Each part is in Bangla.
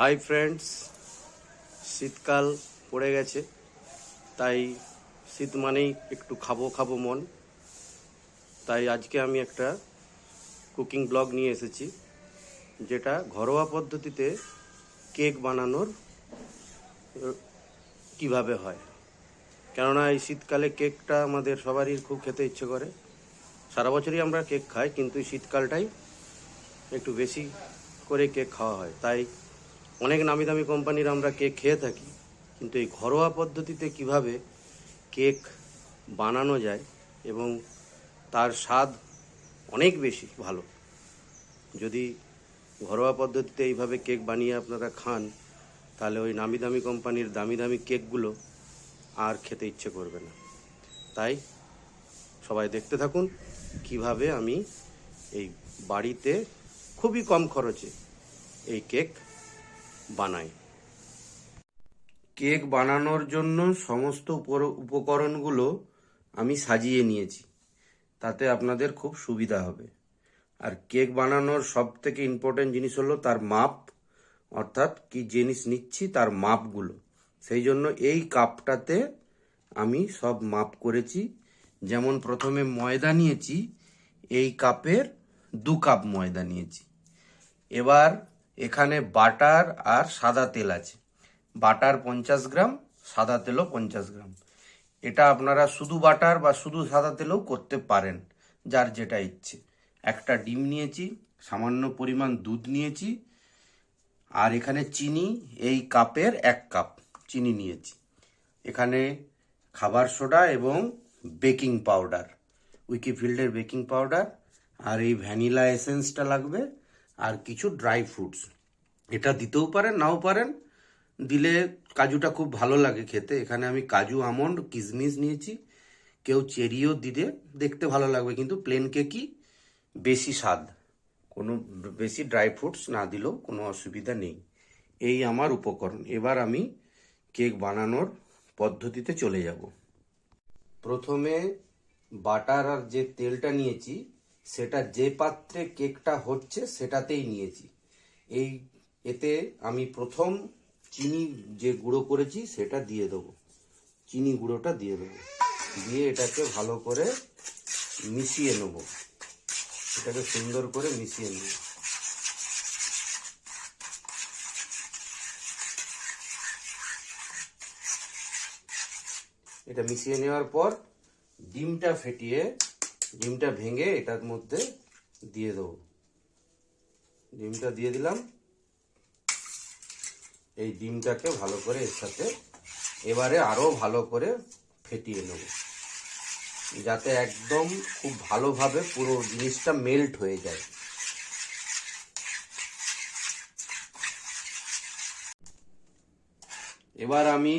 হাই ফ্রেন্ডস, শীতকাল পড়ে গেছে, তাই শীত মানেই একটু খাবো খাবো মন। তাই আজকে আমি একটা কুকিং ব্লগ নিয়ে এসেছি, যেটা ঘরোয়া পদ্ধতিতে কেক বানানোর কিভাবে হয়। কেননা এই শীতকালে কেকটা আমাদের সবারই খুব খেতে ইচ্ছে করে। সারা বছরই আমরা কেক খাই, কিন্তু এই শীতকালটাই একটু বেশি করে কেক খাওয়া হয়। তাই অনেক নামি দামি কোম্পানির আমরা কেক খেয়ে থাকি, কিন্তু এই ঘরোয়া পদ্ধতিতে কিভাবে কেক বানানো যায় এবং তার স্বাদ অনেক বেশি ভালো। যদি ঘরোয়া পদ্ধতিতে এইভাবে কেক বানিয়ে আপনারা খান, তাহলে ওই নামি দামি কোম্পানির দামি দামি কেকগুলো আর খেতে ইচ্ছে করবে না। তাই সবাই দেখতে থাকুন কিভাবে আমি এই বাড়িতে খুবই কম খরচে এই কেক বানাই। কেক বানানোর জন্য সমস্ত উপকরণগুলো আমি সাজিয়ে নিয়েছি, তাতে আপনাদের খুব সুবিধা হবে। আর কেক বানানোর সব থেকে ইম্পর্টেন্ট জিনিস হলো তার মাপ, অর্থাৎ কি জিনিস নিচ্ছি তার মাপগুলো। সেই জন্য এই কাপটাতে আমি সব মাপ করেছি। যেমন প্রথমে ময়দা নিয়েছি, এই কাপের 2 কাপ ময়দা নিয়েছি। এবার এখানে বাটার আর সাদা তেল আছে। বাটার 50 গ্রাম, সাদা তেলও 50 গ্রাম। এটা আপনারা শুধু বাটার বা শুধু সাদা তেলও করতে পারেন, যার যেটা ইচ্ছে। একটা ডিম নিয়েছি, সামান্য পরিমাণ দুধ নিয়েছি, আর এখানে চিনি এই কাপের 1 কাপ চিনি নিয়েছি। এখানে খাবার সোডা এবং বেকিং পাউডার, উইকিফিল্ডের বেকিং পাউডার, আর এই ভ্যানিলা এসেন্সটা লাগবে, আর কিছু ড্রাই ফ্রুটস। এটা দিতেও পারেন, নাও পারেন। দিলে কাজুটা খুব ভালো লাগে খেতে। এখানে আমি কাজু, আমন্ড, কিশমিশ নিয়েছি। কেউ চেরিও দিলে দেখতে ভালো লাগবে, কিন্তু প্লেন কেকই বেশি স্বাদ। কোনো বেশি ড্রাই ফ্রুটস না দিলেও কোনো অসুবিধা নেই। এই আমার উপকরণ। এবার আমি কেক বানানোর পদ্ধতিতে চলে যাব। প্রথমে বাটার আর যে তেলটা নিয়েছি, সেটা যে পাত্রে কেকটা হচ্ছে সেটাতেই নিয়েছি। এতে আমি প্রথম চিনি যে গুঁড়ো করেছি সেটা দিয়ে দেবো। চিনি গুঁড়োটা দিয়ে দেবো, দিয়ে এটাকে ভালো করে মিশিয়ে নেব। এটাকে সুন্দর করে মিশিয়ে নেব। এটা মিশিয়ে নেওয়ার পর ডিমটা ভেঙে এটার মধ্যে দিয়ে দেবো। ডিমটা দিয়ে দিলাম। এই ডিমটাকে ভালো করে এর সাথে এবারে আরো ভালো করে ফেটিয়ে নেব, যাতে একদম খুব ভালোভাবে পুরো জিনিসটা মেল্ট হয়ে যায়। এবার আমি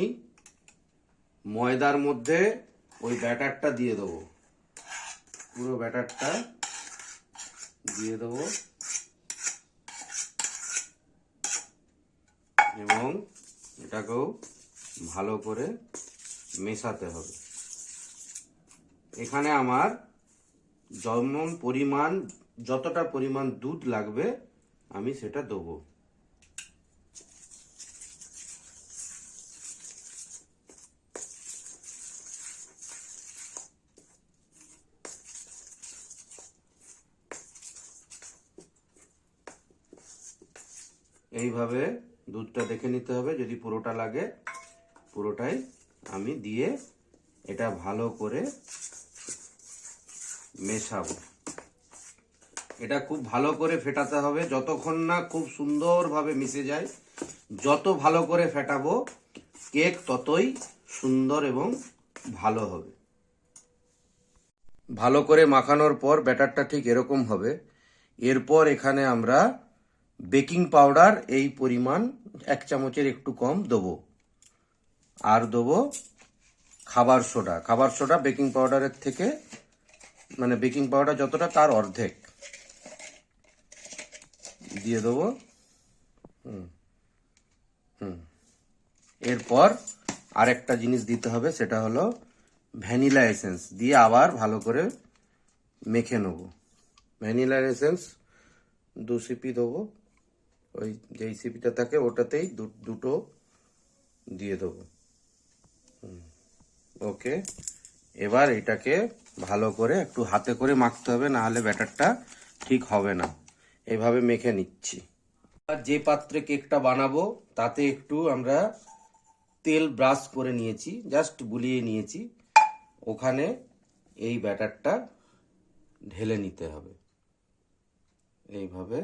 ময়দার মধ্যে ওই ব্যাটারটা দিয়ে দেবো। পুরো ব্যাটারটা দিয়ে দেবো এবং এটাকেও ভালো করে মেশাতে হবে। এখানে আমার যতটা পরিমাণ দুধ লাগবে আমি সেটা দেবো। এইভাবে দুধটা দেখে নিতে হবে, যদি পুরোটা লাগে পুরোটাই আমি দিয়ে এটা ভালো করে মেশাবো। এটা খুব ভালো করে ফেটাতে হবে, যতক্ষণ না খুব সুন্দরভাবে মিশে যায়। যত ভালো করে ফেটাবো কেক ততই সুন্দর এবং ভালো হবে। ভালো করে মাখানোর পর ব্যাটারটা ঠিক এরকম হবে। এরপর এখানে আমরা বেকিং পাউডার এই পরিমাণ 1 চামচের একটু কম দেবো, আর দেবো খাবার সোডা বেকিং পাউডারের থেকে, মানে বেকিং পাউডার যতটা তার অর্ধেক দিয়ে দেবো। এরপর আরেকটা জিনিস দিতে হবে, সেটা হলো ভ্যানিলা এসেন্স, দিয়ে আবার ভালো করে মেখে নেব। ভ্যানিলা এসেন্স 2 সিপি দেবো। ওই যেই সিপিটা থাকে ওটাতেই দুটো দিয়ে দেবো। ওকে, এবার এটাকে ভালো করে একটু হাতে করে মাখতে হবে, না হলে ব্যাটারটা ঠিক হবে না। এইভাবে মেখে নিচ্ছি। আর যে পাত্রে কেকটা বানাবো তাতে একটু আমরা তেল ব্রাশ করে নিয়েছি, জাস্ট বুলিয়ে নিয়েছি। ওখানে এই ব্যাটারটা ঢেলে নিতে হবে, এইভাবে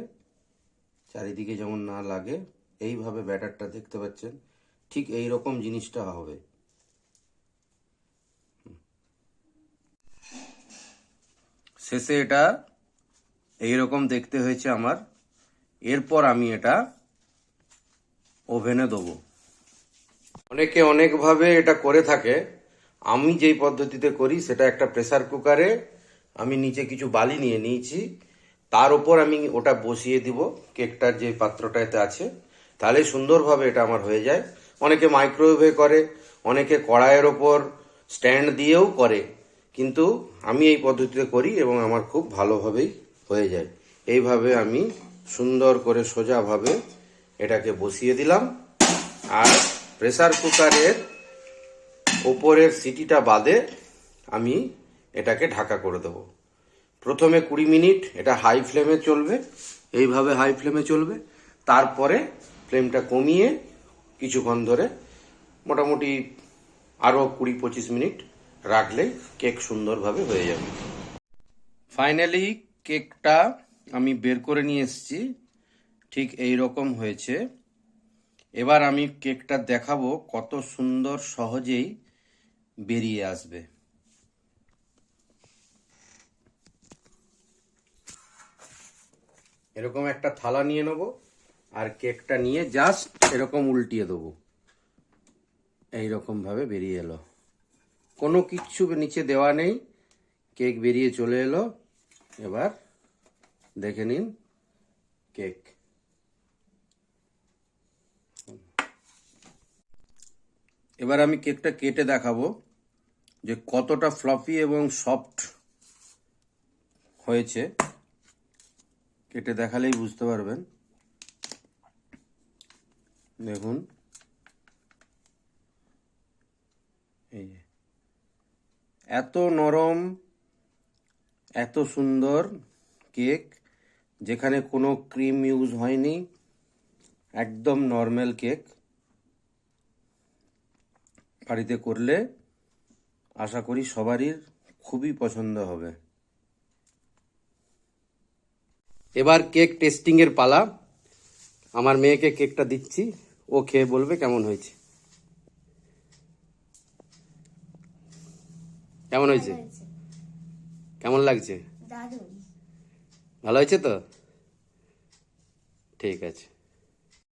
চারিদিকে যেমন না লাগে এইভাবে ব্যাটারটা দেখতে পাচ্ছেন, ঠিক এই রকম জিনিসটা হবে। শেষে এটা এইরকম দেখতে হয়েছে আমার। এরপর আমি এটা ওভেনে দেবো। অনেকে অনেকভাবে এটা করে থাকে, আমি যেই পদ্ধতিতে করি সেটা একটা প্রেসার কুকারে আমি নিচে কিছু বালি নিয়ে নিয়েছি, তার উপর আমি ওটা বসিয়ে দিব কেকটার যে পাত্রটাতে আছে, তাহলে সুন্দরভাবে এটা আমার হয়ে যায়। অনেকে মাইক্রোওয়েভে করে, অনেকে কড়াইয়ের ওপর স্ট্যান্ড দিয়েও করে, কিন্তু আমি এই পদ্ধতিতে করি এবং আমার খুব ভালোভাবেই হয়ে যায়। এইভাবে আমি সুন্দর করে সোজাভাবে এটাকে বসিয়ে দিলাম। আর প্রেসার কুকারের ওপরের সিটিটা বাদে আমি এটাকে ঢাকা করে দেবো। প্রথমে 20 মিনিট এটা হাই ফ্লেমে চলবে, এইভাবে হাই ফ্লেমে চলবে। তারপরে ফ্লেমটা কমিয়ে কিছুক্ষণ ধরে মোটামুটি আরও 20-25 মিনিট রাখলেই কেক সুন্দরভাবে হয়ে যাবে। ফাইনালি কেকটা আমি বের করে নিয়ে এসেছি, ঠিক এই রকম হয়েছে। এবার আমি কেকটা দেখাবো কত সুন্দর সহজেই বেরিয়ে আসবে। এরকম একটা থালা নিয়ে নেব, আর কেকটা নিয়ে জাস্ট এরকম উল্টিয়ে দেবো, এইরকম ভাবে বেরিয়ে এলো। কোনো কিচ্ছু নিচে দেওয়া নেই, কেক বেরিয়ে চলে এলো। এবার দেখে নিন কেক। এবার আমি কেকটা কেটে দেখাবো যে কতটা ফ্লফি এবং সফট হয়েছে। কেটে দেখালেই বুঝতে পারবেন। দেখুন, এই যে এত নরম, এত সুন্দর কেক, যেখানে কোনো ক্রিম ইউজ হয়নি, একদম নর্মাল কেক। বাড়িতে করলে আশা করি সবারই খুবই পছন্দ হবে। এবার কেক টেস্টিং এর পালা। আমার মেয়েকে কেকটা দিচ্ছি, ও খেয়ে বলবে কেমন হয়েছে। কেমন হয়েছে? কেমন লাগছে? দারুণ। ভালো হয়েছে তো? ঠিক আছে।